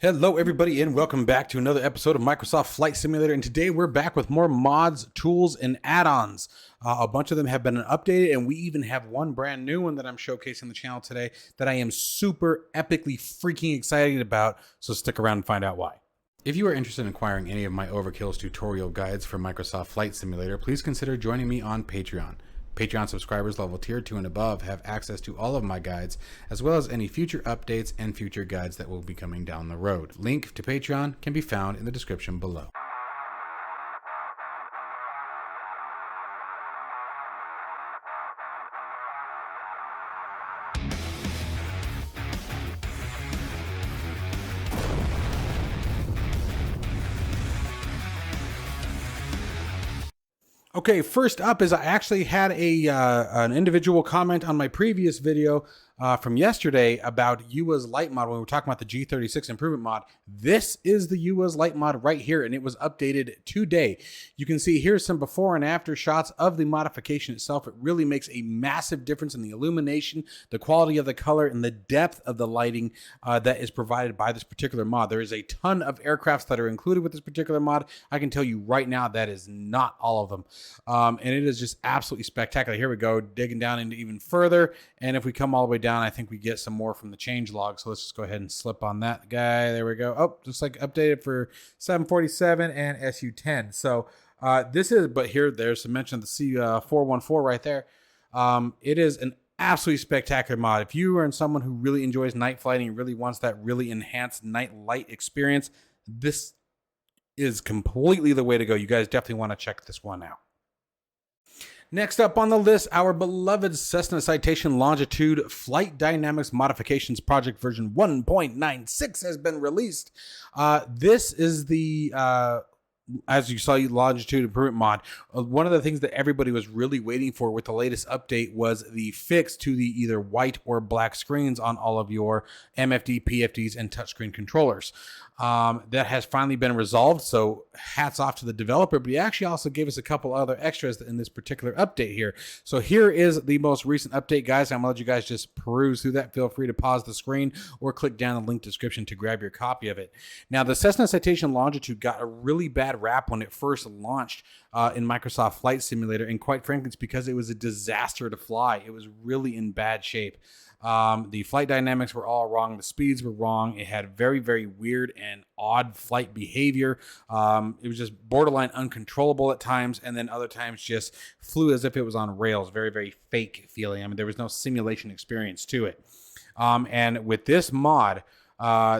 Hello everybody and welcome back to another episode of Microsoft Flight Simulator, and today we're back with more mods, tools, and add-ons. A bunch of them have been updated, and we even have one brand new one that I'm showcasing on the channel today that I am super epically freaking excited about, so stick around and find out why. If you are interested in acquiring any of my Overkills tutorial guides for Microsoft Flight Simulator, please consider joining me on Patreon. Patreon subscribers level tier 2 and above have access to all of my guides, as well as any future updates and future guides that will be coming down the road. Link to Patreon can be found in the description below. Okay, first up is I actually had an individual comment on my previous video from yesterday about UA's light mod when we were talking about the G36 improvement mod. This is the UA's light mod right here, and it was updated today. You can see here's some before and after shots of the modification itself. It really makes a massive difference in the illumination, the quality of the color, and the depth of the lighting that is provided by this particular mod. There is a ton of aircrafts that are included with this particular mod. I can tell you right now that is not all of them. And it is just absolutely spectacular. Here we go, digging down into even further. And if we come all the way down, I think we get some more from the change log. So let's just go ahead and slip on that guy. There we go. Oh, just like updated for 747 and SU-10. So this is, but here, there's some mention of the C414 right there. It is an absolutely spectacular mod. If you are someone who really enjoys night flight and really wants that really enhanced night light experience, this is completely the way to go. You guys definitely want to check this one out. Next up on the list, our beloved Cessna Citation Longitude Flight Dynamics Modifications Project version 1.96 has been released. This is the, as you saw, Longitude improvement mod. One of the things that everybody was really waiting for with the latest update was the fix to the either white or black screens on all of your MFD, PFDs, and touchscreen controllers. That has finally been resolved, so hats off to the developer, but he actually also gave us a couple other extras in this particular update here. So here is the most recent update, guys. I'm going to let you guys just peruse through that. Feel free to pause the screen or click down the link description to grab your copy of it. Now, the Cessna Citation Longitude got a really bad rap when it first launched in Microsoft Flight Simulator, and quite frankly, it's because it was a disaster to fly. It was really in bad shape. The flight dynamics were all wrong. The speeds were wrong. It had very, very weird and odd flight behavior. It was just borderline uncontrollable at times, and then other times just flew as if it was on rails. Very, very fake feeling. I mean, there was no simulation experience to it. And with this mod,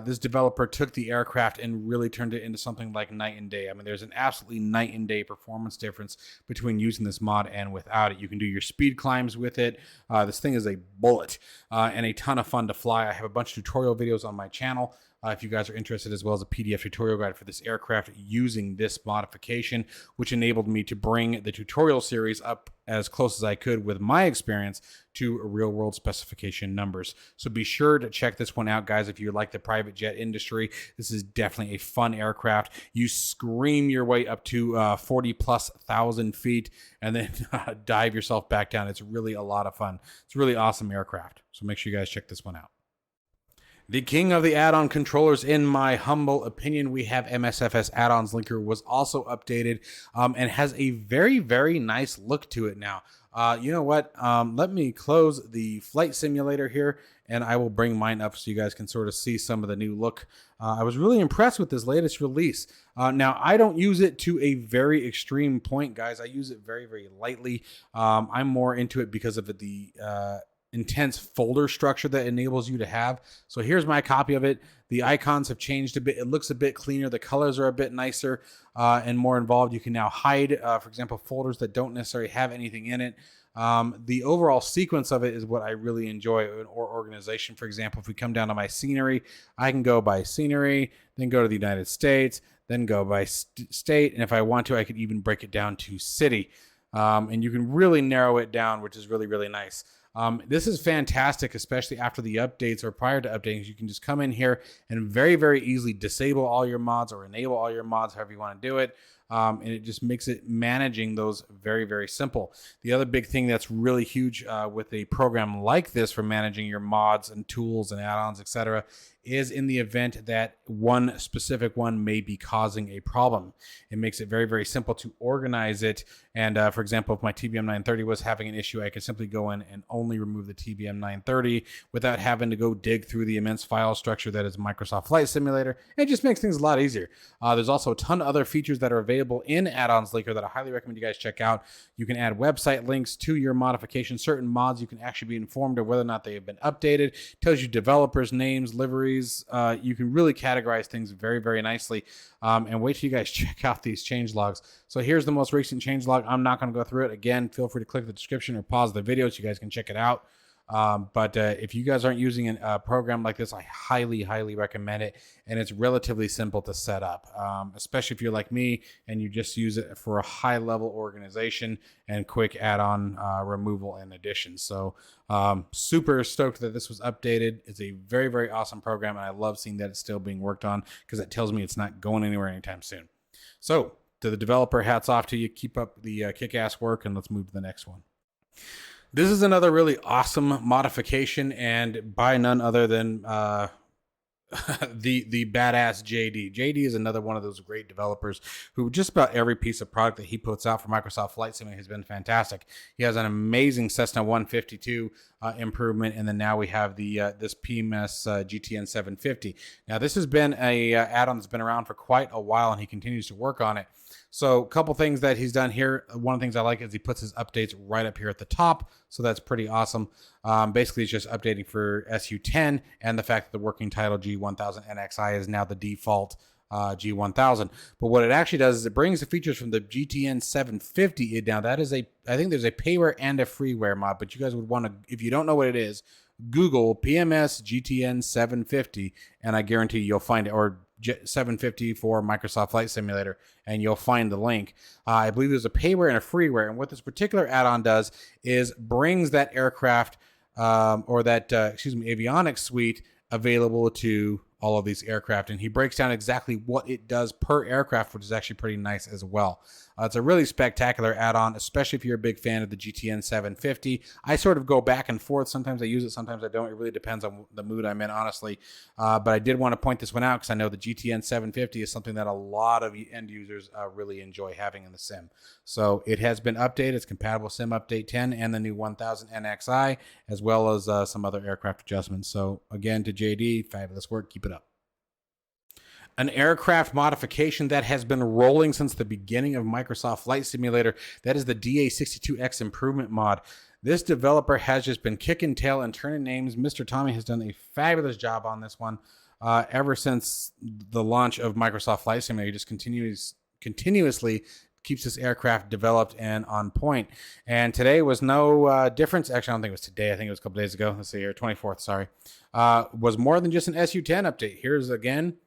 this developer took the aircraft and really turned it into something like night and day. I mean, there's an absolutely night and day performance difference between using this mod and without it. You can do your speed climbs with it. This thing is a bullet and a ton of fun to fly. I have a bunch of tutorial videos on my channel if you guys are interested, as well as a PDF tutorial guide for this aircraft using this modification, which enabled me to bring the tutorial series up as close as I could with my experience to real world specification numbers. So be sure to check this one out, guys. If you like the private jet industry, this is definitely a fun aircraft. You scream your way up to 40,000+ feet and then dive yourself back down. It's really a lot of fun. It's a really awesome aircraft. So make sure you guys check this one out. The king of the add-on controllers, in my humble opinion, we have MSFS add-ons linker, was also updated and has a very, very nice look to it now. You know what? Let me close the flight simulator here, and I will bring mine up so you guys can sort of see some of the new look. I was really impressed with this latest release. Now, I don't use it to a very extreme point, guys. I use it very, very lightly. I'm more into it because of the intense folder structure that enables you to have. So here's my copy of it. The icons have changed a bit. It looks a bit cleaner. The colors are a bit nicer and more involved. You can now hide, for example, folders that don't necessarily have anything in it. The overall sequence of it is what I really enjoy, or organization. For example, if we come down to my scenery, I can go by scenery, then go to the United States, then go by state. And if I want to, I could even break it down to city. And you can really narrow it down, which is really, really nice. This is fantastic, especially after the updates or prior to updating. You can just come in here and very, very easily disable all your mods or enable all your mods, however you want to do it. and it just makes it managing those very, very simple. The other big thing that's really huge with a program like this for managing your mods and tools and add-ons, etc., is in the event that one specific one may be causing a problem. It makes it very, very simple to organize it. And for example, if my TBM 930 was having an issue, I could simply go in and only remove the TBM 930 without having to go dig through the immense file structure that is Microsoft Flight Simulator. It just makes things a lot easier. There's also a ton of other features that are available in Add-ons Linker that I highly recommend you guys check out. You can add website links to your modifications. Certain mods, you can actually be informed of whether or not they have been updated. Tells you developers' names, liveries. You can really categorize things very, very nicely. And wait till you guys check out these change logs. So here's the most recent change log. I'm not going to go through it. Again, feel free to click the description or pause the video so you guys can check it out. But if you guys aren't using a program like this, I highly, highly recommend it. And it's relatively simple to set up, especially if you're like me and you just use it for a high level organization and quick add-on removal and addition. So super stoked that this was updated. It's a very, very awesome program. And I love seeing that it's still being worked on because that tells me it's not going anywhere anytime soon. So to the developer, hats off to you. Keep up the kick-ass work, and let's move to the next one. This is another really awesome modification, and by none other than the badass JD. JD is another one of those great developers who just about every piece of product that he puts out for Microsoft Flight Simulator has been fantastic. He has an amazing Cessna 152 improvement, and then now we have the this Pimax GTN 750. Now this has been a add-on that's been around for quite a while, and he continues to work on it. So a couple things that he's done here. One of the things I like is he puts his updates right up here at the top. So that's pretty awesome. Basically, it's just updating for SU10 and the fact that the working title G1000 NXI is now the default G1000. But what it actually does is it brings the features from the GTN 750 in. Now that is I think there's a payware and a freeware mod, but you guys would want to, if you don't know what it is, Google PMS GTN 750, and I guarantee you'll find it, or 750 for Microsoft Flight Simulator, and you'll find the link. I believe there's a payware and a freeware, and what this particular add-on does is brings that aircraft or that avionics suite available to all of these aircraft, and he breaks down exactly what it does per aircraft, which is actually pretty nice as well. It's a really spectacular add-on, especially if you're a big fan of the GTN 750. I sort of go back and forth. Sometimes I use it, sometimes I don't. It really depends on the mood I'm in, honestly. But I did want to point this one out because I know the GTN 750 is something that a lot of end users really enjoy having in the sim. So it has been updated. It's compatible with Sim Update 10 and the new 1000 NXI, as well as some other aircraft adjustments. So again, to JD, fabulous work. Keep it up. An aircraft modification that has been rolling since the beginning of Microsoft Flight Simulator. That is the DA62X improvement mod. This developer has just been kicking tail and turning names. Mr. Tommy has done a fabulous job on this one ever since the launch of Microsoft Flight Simulator. He just continuously keeps this aircraft developed and on point. And today was no difference. Actually, I don't think it was today. I think it was a couple days ago. Let's see here, 24th, sorry. Was more than just an SU10 update. Here's, again,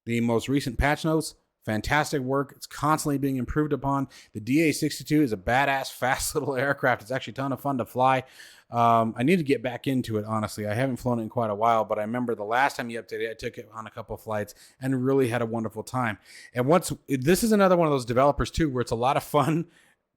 the most recent patch notes. Fantastic work. It's constantly being improved upon. The DA62 is a badass, fast little aircraft. It's actually a ton of fun to fly. I need to get back into it, honestly. I haven't flown it in quite a while, but I remember the last time you updated it, I took it on a couple of flights and really had a wonderful time. And this is another one of those developers, too, where it's a lot of fun,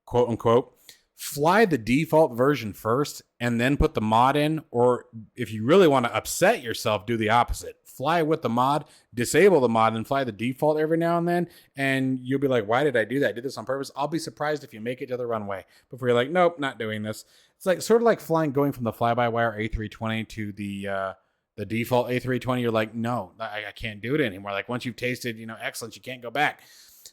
quote unquote. Fly the default version first and then put the mod in, or if you really want to upset yourself, do the opposite. Fly with the mod, disable the mod, and fly the default every now and then, and you'll be like, why did I do that? I did this on purpose. I'll be surprised if you make it to the runway before you're like, nope, not doing this. It's like sort of like going from the Flybywire A320 to the default A320. You're like, no, I can't do it anymore. Like once you've tasted, excellence, you can't go back.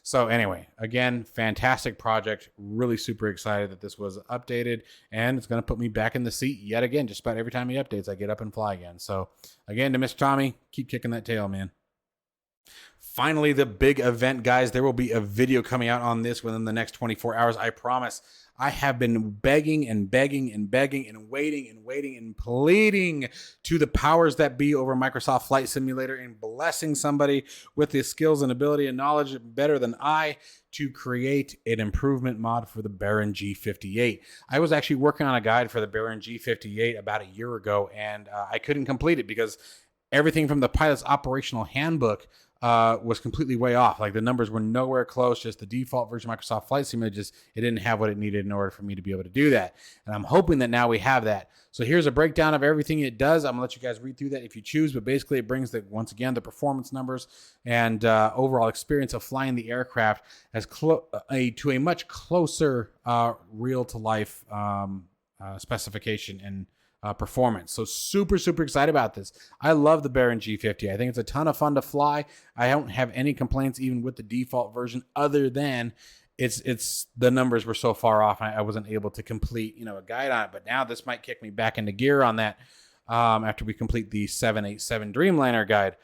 So anyway, again, fantastic project. Really super excited that this was updated, and it's going to put me back in the seat yet again. Just about every time he updates, I get up and fly again. So again, to Mr. Tommy, keep kicking that tail, man. Finally, the big event, guys. There will be a video coming out on this within the next 24 hours. I promise. I have been begging and begging and begging and waiting and pleading to the powers that be over Microsoft Flight Simulator and blessing somebody with the skills and ability and knowledge better than I to create an improvement mod for the Baron G58. I was actually working on a guide for the Baron G58 about a year ago, and I couldn't complete it because everything from the pilot's operational handbook was completely way off. Like the numbers were nowhere close. Just the default version of Microsoft Flight Simulator, it didn't have what it needed in order for me to be able to do that. And I'm hoping that now we have that. So here's a breakdown of everything it does. I'm gonna let you guys read through that if you choose, but basically it brings once again the performance numbers and overall experience of flying the aircraft as to a much closer real to life specification and performance. So super excited about this. I love the Baron G50. I think it's a ton of fun to fly. I don't have any complaints even with the default version, other than it's the numbers were so far off. I wasn't able to complete a guide on it. But now this might kick me back into gear on that after we complete the 787 Dreamliner guide.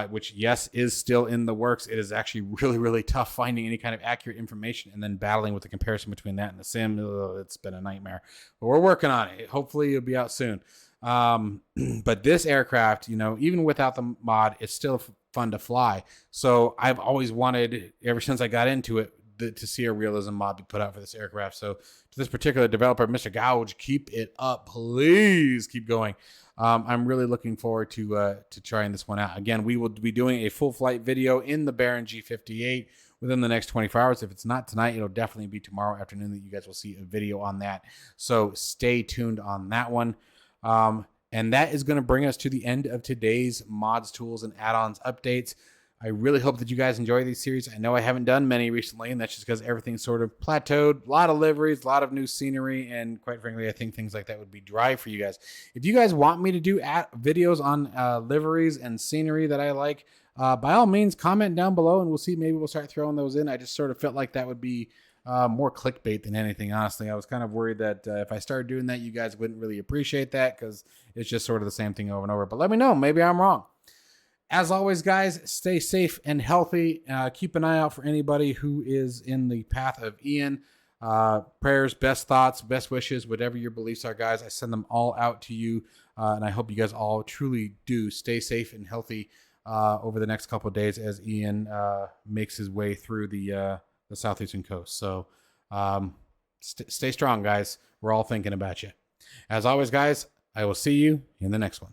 Which, yes, is still in the works. It is actually really tough finding any kind of accurate information and then battling with the comparison between that and the sim. It's been a nightmare. But we're working on it. Hopefully it'll be out soon. But this aircraft, even without the mod, it's still fun to fly. So I've always wanted, ever since I got into it, to see a realism mod be put out for this aircraft. So to this particular developer, Mr. Gouge, keep it up. Please keep going. I'm really looking forward to trying this one out. Again, we will be doing a full flight video in the Baron G58 within the next 24 hours. If it's not tonight, it'll definitely be tomorrow afternoon that you guys will see a video on that. So stay tuned on that one. And that is going to bring us to the end of today's Mods, Tools, and Add-ons updates. I really hope that you guys enjoy these series. I know I haven't done many recently, and that's just because everything's sort of plateaued. A lot of liveries, a lot of new scenery, and quite frankly, I think things like that would be dry for you guys. If you guys want me to do videos on liveries and scenery that I like, by all means, comment down below, and we'll see. Maybe we'll start throwing those in. I just sort of felt like that would be more clickbait than anything, honestly. I was kind of worried that if I started doing that, you guys wouldn't really appreciate that because it's just sort of the same thing over and over. But let me know. Maybe I'm wrong. As always, guys, stay safe and healthy. Keep an eye out for anybody who is in the path of Ian. Prayers, best thoughts, best wishes, whatever your beliefs are, guys. I send them all out to you. And I hope you guys all truly do stay safe and healthy over the next couple of days as Ian makes his way through the southeastern coast. So stay strong, guys. We're all thinking about you. As always, guys, I will see you in the next one.